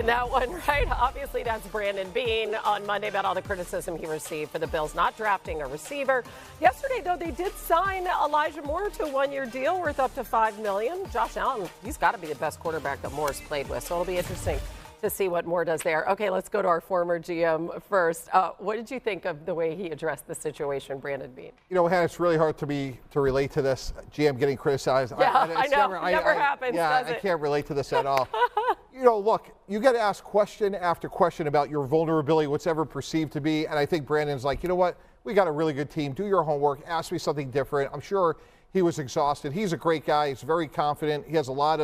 that one, right? Obviously, that's Brandon Beane on Monday about all the criticism he received for the Bills not drafting a receiver. Yesterday, though, they did sign Elijah Moore to a one-year deal worth up to $5 million. Josh Allen, he's got to be the best quarterback that Moore's played with, so it'll be interesting to see what Moore does there. Okay, let's go to our former GM first. What did you think of the way he addressed the situation, Brandon Beane? You know, Hannah, it's really hard to relate to this. GM getting criticized. Yeah, I know. Never happens, does it? I can't relate to this at all. You know, look, you got to ask question after question about your vulnerability, what's ever perceived to be. And I think Brandon's like, you know what? We got a really good team. Do your homework. Ask me something different. I'm sure he was exhausted. He's a great guy. He's very confident. He has a lot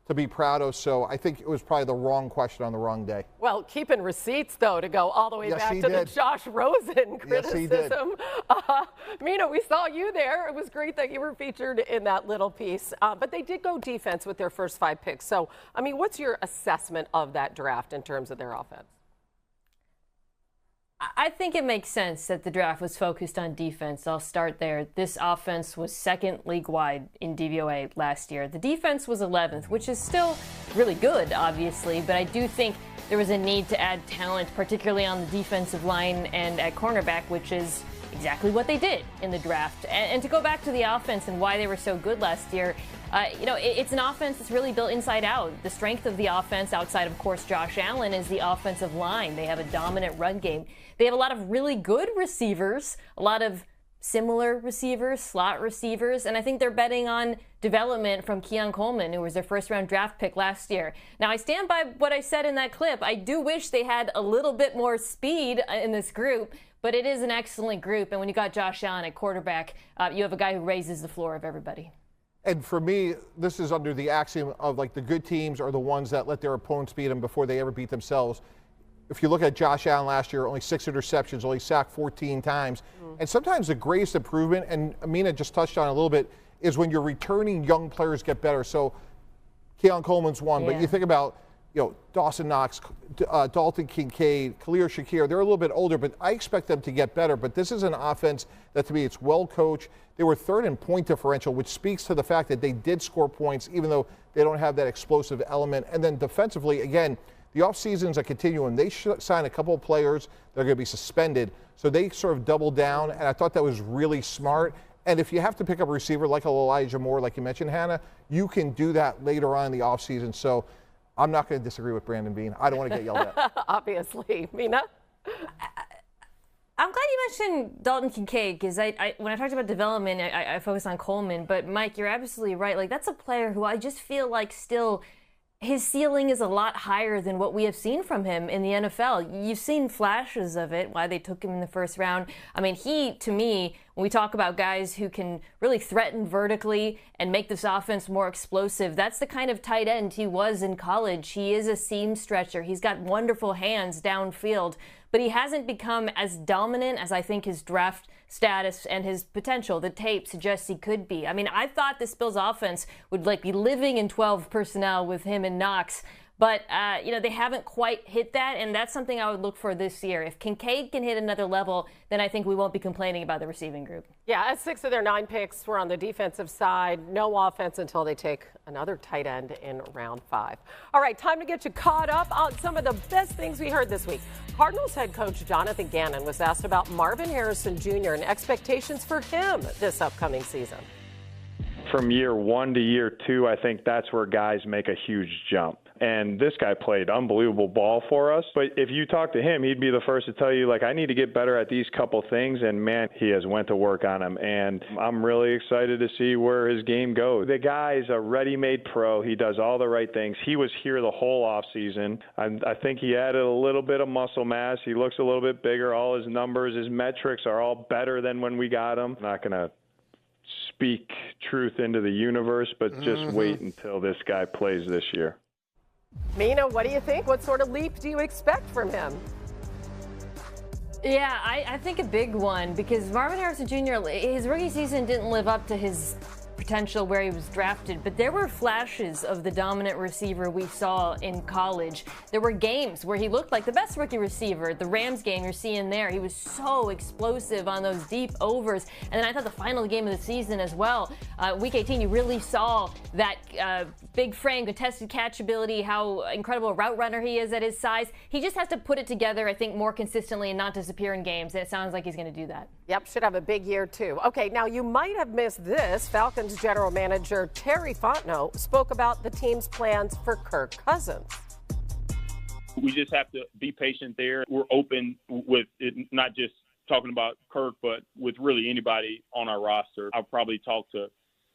to be proud of. So I think it was probably the wrong question on the wrong day. Well, keeping receipts, though, to go all the way back to the Josh Rosen criticism. Yes, Mina, we saw you there. It was great that you were featured in that little piece. But they did go defense with their first 5 picks. So, I mean, what's your assessment of that draft in terms of their offense? I think it makes sense that the draft was focused on defense. I'll start there. This offense was second league-wide in DVOA last year. The defense was 11th, which is still really good, obviously, but I do think there was a need to add talent, particularly on the defensive line and at cornerback, which is exactly what they did in the draft. And to go back to the offense and why they were so good last year, you know, it's an offense that's really built inside out. The strength of the offense, outside of course Josh Allen, is the offensive line. They have a dominant run game. They have a lot of really good receivers, a lot of similar receivers, slot receivers, and I think they're betting on development from Keon Coleman, who was their first-round draft pick last year. Now, I stand by what I said in that clip. I do wish they had a little bit more speed in this group, but it is an excellent group, and when you got Josh Allen at quarterback, you have a guy who raises the floor of everybody. And for me, this is under the axiom of, like, the good teams are the ones that let their opponents beat them before they ever beat themselves. If you look at Josh Allen last year, only 6 interceptions, only sacked 14 times. And sometimes the greatest improvement, and Amina just touched on it a little bit, is when your returning young players get better. So Keon Coleman's one, but you think about, you know, Dawson Knox, Dalton Kincaid, Khalil Shakir. They're a little bit older, but I expect them to get better. But this is an offense that, to me, it's well coached. They were third in point differential, which speaks to the fact that they did score points, even though they don't have that explosive element. And then defensively, again, the offseason's a continuum. They signed a couple of players that are going to be suspended. So they sort of doubled down, and I thought that was really smart. And if you have to pick up a receiver like Elijah Moore, like you mentioned, Hannah, you can do that later on in the offseason. So I'm not going to disagree with Brandon Beane. I don't want to get yelled at. Obviously. Mina? I'm glad you mentioned Dalton Kincaid, because when I talked about development, I focused on Coleman. But, Mike, you're absolutely right. Like, that's a player who I just feel like still – his ceiling is a lot higher than what we have seen from him in the NFL. You've seen flashes of it, why they took him in the first round. I mean, he, to me, when we talk about guys who can really threaten vertically and make this offense more explosive, that's the kind of tight end he was in college. He is a seam stretcher. He's got wonderful hands downfield, but he hasn't become as dominant as I think his draft status and his potential, the tape suggests he could be. I mean, I thought this Bills offense would be living in 12 personnel with him and Knox, but you know, they haven't quite hit that, and that's something I would look for this year. If Kincaid can hit another level, then I think we won't be complaining about the receiving group. Yeah, 6 of their 9 picks were on the defensive side. No offense until they take another tight end in round 5. All right, time to get you caught up on some of the best things we heard this week. Cardinals head coach Jonathan Gannon was asked about Marvin Harrison Jr. and expectations for him this upcoming season. From year 1 to year 2, I think that's where guys make a huge jump. And this guy played unbelievable ball for us. But if you talk to him, he'd be the first to tell you, like, I need to get better at these couple things. And, man, he has went to work on them. And I'm really excited to see where his game goes. The guy's a ready-made pro. He does all the right things. He was here the whole offseason. I think he added a little bit of muscle mass. He looks a little bit bigger. All his numbers, his metrics are all better than when we got him. I'm not going to speak truth into the universe, but just wait until this guy plays this year. Mina, what do you think? What sort of leap do you expect from him? Yeah, I think a big one, because Marvin Harrison Jr., his rookie season didn't live up to his potential where he was drafted, but there were flashes of the dominant receiver we saw in college. There were games where he looked like the best rookie receiver. The Rams game you're seeing there, he was so explosive on those deep overs. And then I thought the final game of the season as well, week 18, you really saw that big frame, contested catch ability, how incredible a route runner he is at his size. He just has to put it together, I think, more consistently and not disappear in games. And it sounds like he's going to do that. Yep, should have a big year, too. Okay, now you might have missed this. Falcons general manager Terry Fontenot spoke about the team's plans for Kirk Cousins. We just have to be patient there. We're open with it, not just talking about Kirk, but with really anybody on our roster. I've probably talked to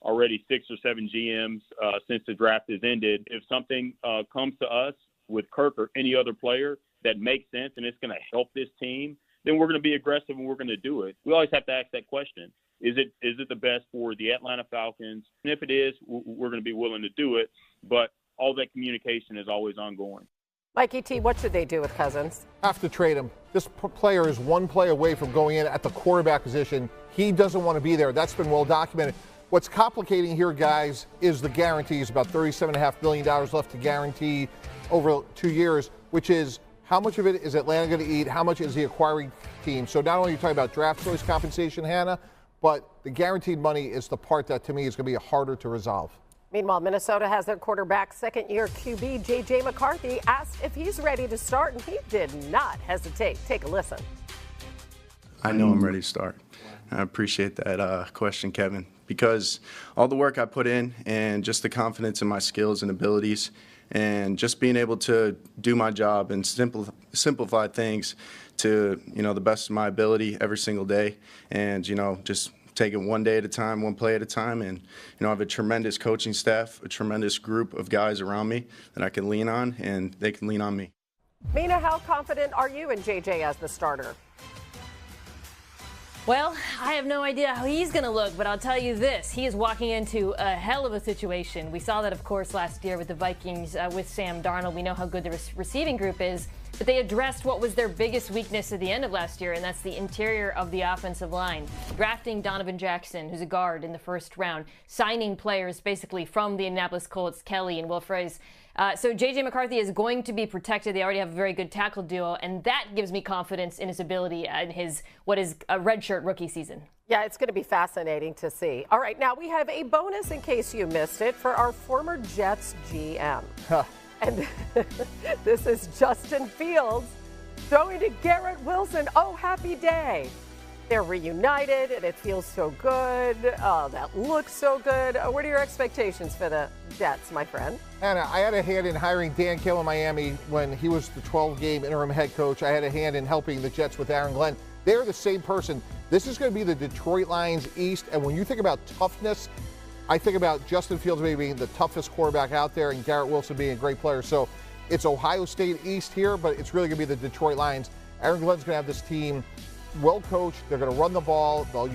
already 6 or 7 GMs since the draft has ended. If something comes to us with Kirk or any other player that makes sense and it's going to help this team, then we're going to be aggressive and we're going to do it. We always have to ask that question. Is it the best for the Atlanta Falcons? And if it is, we're going to be willing to do it. But all that communication is always ongoing. Mikey T, what should they do with Cousins? Have to trade him. This player is one play away from going in at the quarterback position. He doesn't want to be there. That's been well documented. What's complicating here, guys, is the guarantees. About $37.5 million left to guarantee over 2 years, which is how much of it is Atlanta going to eat? How much is the acquiring team? So not only are you talking about draft choice compensation, Hannah, but the guaranteed money is the part that, to me, is going to be harder to resolve. Meanwhile, Minnesota has their quarterback, second-year QB J.J. McCarthy, asked if he's ready to start, and he did not hesitate. Take a listen. I know I'm ready to start. I appreciate that question, Kevin, because all the work I put in and just the confidence in my skills and abilities and just being able to do my job and simplify things to, the best of my ability every single day and, just take it one day at a time, one play at a time. And, I have a tremendous coaching staff, a tremendous group of guys around me that I can lean on, and they can lean on me. Mina, how confident are you in JJ as the starter? Well, I have no idea how he's going to look, but I'll tell you this. He is walking into a hell of a situation. We saw that, of course, last year with the Vikings with Sam Darnold. We know how good the receiving group is, but they addressed what was their biggest weakness at the end of last year, and that's the interior of the offensive line. Drafting Donovan Jackson, who's a guard, in the first round. Signing players basically from the Indianapolis Colts, Kelly and Will Fries. So J.J. McCarthy is going to be protected. They already have a very good tackle duo, and that gives me confidence in his ability and his what is a redshirt rookie season. Yeah, it's going to be fascinating to see. All right, now we have a bonus in case you missed it for our former Jets GM. And this is Justin Fields throwing to Garrett Wilson. Oh, happy day. They're reunited, and it feels so good. Oh, that looks so good. What are your expectations for the Jets, my friend? Anna, I had a hand in hiring Dan Campbell in Miami when he was the 12-game interim head coach. I had a hand in helping the Jets with Aaron Glenn. They're the same person. This is going to be the Detroit Lions East, and when you think about toughness, I think about Justin Fields maybe being the toughest quarterback out there and Garrett Wilson being a great player. So it's Ohio State East here, but it's really going to be the Detroit Lions. Aaron Glenn's going to have this team well coached. They're going to run the ball. They'll use